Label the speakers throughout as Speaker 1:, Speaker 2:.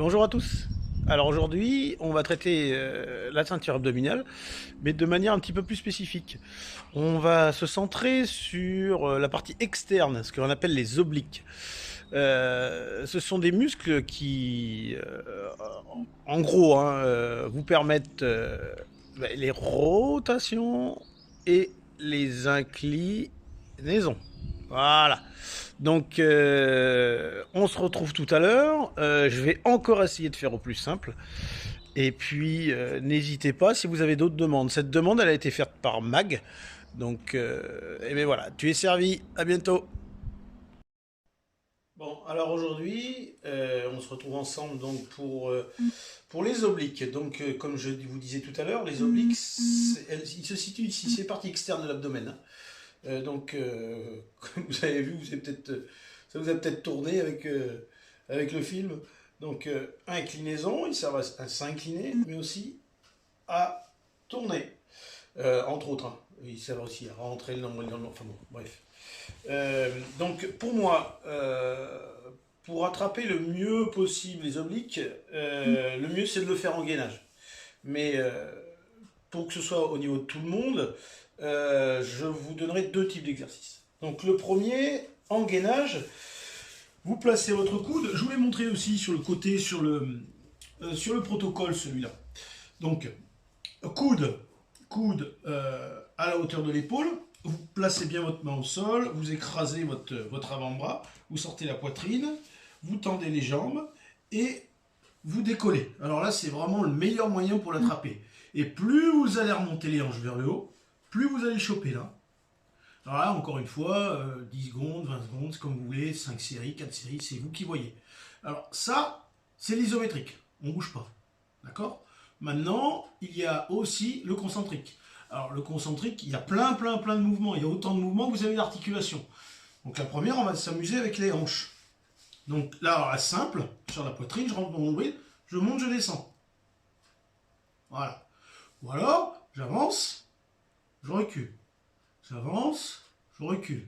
Speaker 1: Bonjour à tous. Alors aujourd'hui, on va traiter la ceinture abdominale, mais de manière un petit peu plus spécifique. On va se centrer sur la partie externe, ce que l'on appelle les obliques. Ce sont des muscles qui, en gros, hein, vous permettent les rotations et les inclinaisons. Voilà. Donc, on se retrouve tout à l'heure. Je vais encore essayer de faire au plus simple. Et puis, n'hésitez pas si vous avez d'autres demandes. Cette demande, elle a été faite par Mag. Donc, et bien voilà, tu es servi. À bientôt. Bon, alors aujourd'hui, on se retrouve ensemble donc pour les obliques. Donc, comme je vous disais tout à l'heure, les obliques, ils se situent ici, c'est partie externe de l'abdomen, hein. Donc, comme vous avez vu, ça vous a peut-être tourné avec le film. Donc, inclinaison, ils servent à s'incliner, mais aussi à tourner, entre autres, hein. Ils servent aussi à rentrer le nombril dans le... Enfin bon, bref. Donc, pour moi, pour attraper le mieux possible les obliques, le mieux c'est de le faire en gainage. Mais pour que ce soit au niveau de tout le monde, je vous donnerai deux types d'exercices. Donc le premier, en gainage, vous placez votre coude. Je vous l'ai montré aussi sur le côté, sur le protocole, celui-là. Donc, coude à la hauteur de l'épaule. Vous placez bien votre main au sol, vous écrasez votre avant-bras, vous sortez la poitrine, vous tendez les jambes et vous décollez. Alors là, c'est vraiment le meilleur moyen pour l'attraper. Et plus vous allez remonter les hanches vers le haut, plus vous allez choper là. Alors là, encore une fois, 10 secondes, 20 secondes, c'est comme vous voulez, 5 séries, 4 séries, c'est vous qui voyez. Alors ça, c'est l'isométrique, on ne bouge pas. D'accord? Maintenant, il y a aussi le concentrique. Alors le concentrique, il y a plein de mouvements, il y a autant de mouvements que vous avez d'articulations. Donc la première, on va s'amuser avec les hanches. Donc là, alors, la simple, sur la poitrine, je rentre mon nombril, je monte, je descends. Voilà. Ou alors, j'avance, je recule. J'avance, je recule.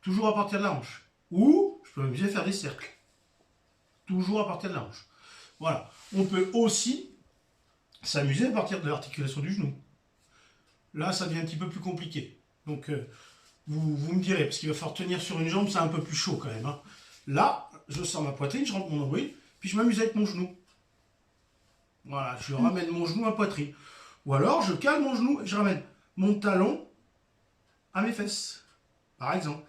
Speaker 1: Toujours à partir de la hanche. Ou, je peux m'amuser à faire des cercles. Toujours à partir de la hanche. Voilà. On peut aussi s'amuser à partir de l'articulation du genou. Là, ça devient un petit peu plus compliqué. Donc, vous me direz, parce qu'il va falloir tenir sur une jambe, c'est un peu plus chaud quand même, hein. Là, je sors ma poitrine, je rentre mon nombril, puis je m'amuse avec mon genou. Voilà, je ramène mon genou à la poitrine. Ou alors, je cale mon genou et je ramène mon talon à mes fesses, par exemple.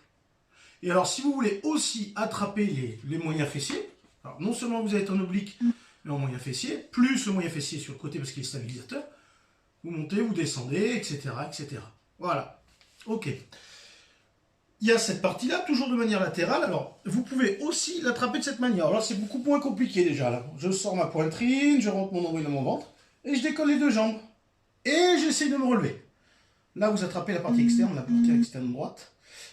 Speaker 1: Et alors, si vous voulez aussi attraper les moyens fessiers, alors non seulement vous êtes en oblique, mais en moyen fessier, plus le moyen fessier sur le côté parce qu'il est stabilisateur, vous montez, vous descendez, etc., etc. Voilà. Ok. Il y a cette partie-là, toujours de manière latérale. Alors, vous pouvez aussi l'attraper de cette manière. Alors, c'est beaucoup moins compliqué déjà. Là. Je sors ma poitrine, je rentre mon nombril dans mon ventre, et je décolle les deux jambes. Et j'essaie de me relever. Là, vous attrapez la partie externe, la partie externe droite.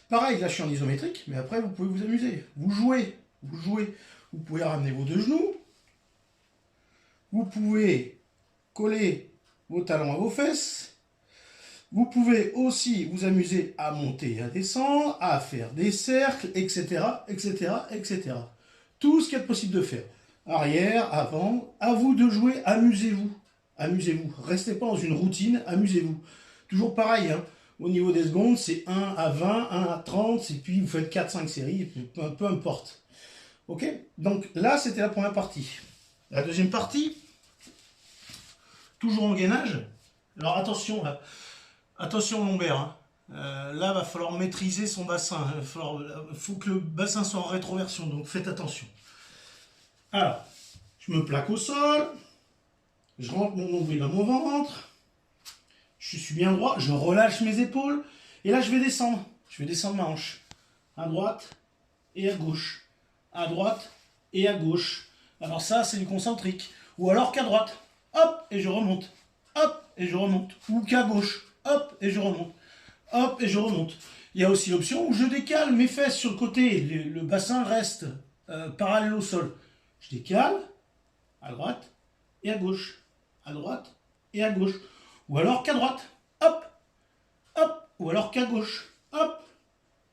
Speaker 1: Pareil, là, je suis en isométrique, mais après, vous pouvez vous amuser. Vous jouez. Vous jouez. Vous pouvez ramener vos deux genoux. Vous pouvez coller vos talons à vos fesses. Vous pouvez aussi vous amuser à monter et à descendre, à faire des cercles, etc., etc., etc. Tout ce qu'il y a de possible de faire. Arrière, avant, à vous de jouer, amusez-vous. Amusez-vous. Restez pas dans une routine, amusez-vous. Toujours pareil, hein. Au niveau des secondes, c'est 1 à 20, 1 à 30, et puis vous faites 4-5 séries, peu importe. Ok? Donc là, c'était la première partie. La deuxième partie, toujours en gainage. Alors attention, là. Attention lombaire, hein. Là, il va falloir maîtriser son bassin. Il faut que le bassin soit en rétroversion, donc faites attention. Alors, je me plaque au sol, je rentre mon nombril dans mon ventre, je suis bien droit, je relâche mes épaules, et là, je vais descendre. Je vais descendre ma hanche. À droite et à gauche. À droite et à gauche. Alors ça, c'est du concentrique. Ou alors qu'à droite. Hop, et je remonte. Hop, et je remonte. Ou qu'à gauche. Hop, et je remonte. Hop, et je remonte. Il y a aussi l'option où je décale mes fesses sur le côté. Le bassin reste parallèle au sol. Je décale à droite et à gauche. À droite et à gauche. Ou alors qu'à droite. Hop, hop. Ou alors qu'à gauche. Hop,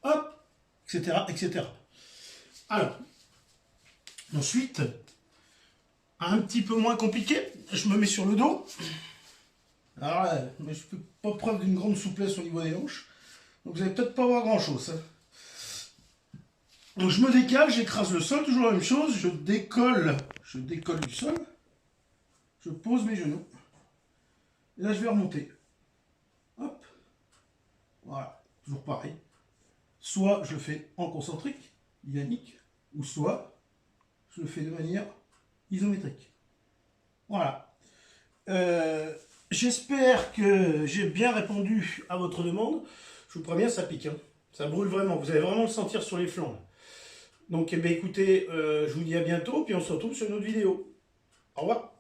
Speaker 1: hop, etc., etc. Alors, ensuite, un petit peu moins compliqué. Je me mets sur le dos. Alors là, mais je fais pas preuve d'une grande souplesse au niveau des hanches. Donc vous allez peut-être pas voir grand chose. Donc je me décale, j'écrase le sol, toujours la même chose. Je décolle du sol. Je pose mes genoux. Et là je vais remonter. Hop. Voilà, toujours pareil. Soit je le fais en concentrique, dynamique, ou soit je le fais de manière isométrique. Voilà. J'espère que j'ai bien répondu à votre demande. Je vous préviens, ça pique. Hein. Ça brûle vraiment. Vous allez vraiment le sentir sur les flancs. Donc, eh bien, écoutez, je vous dis à bientôt, puis on se retrouve sur une autre vidéo. Au revoir.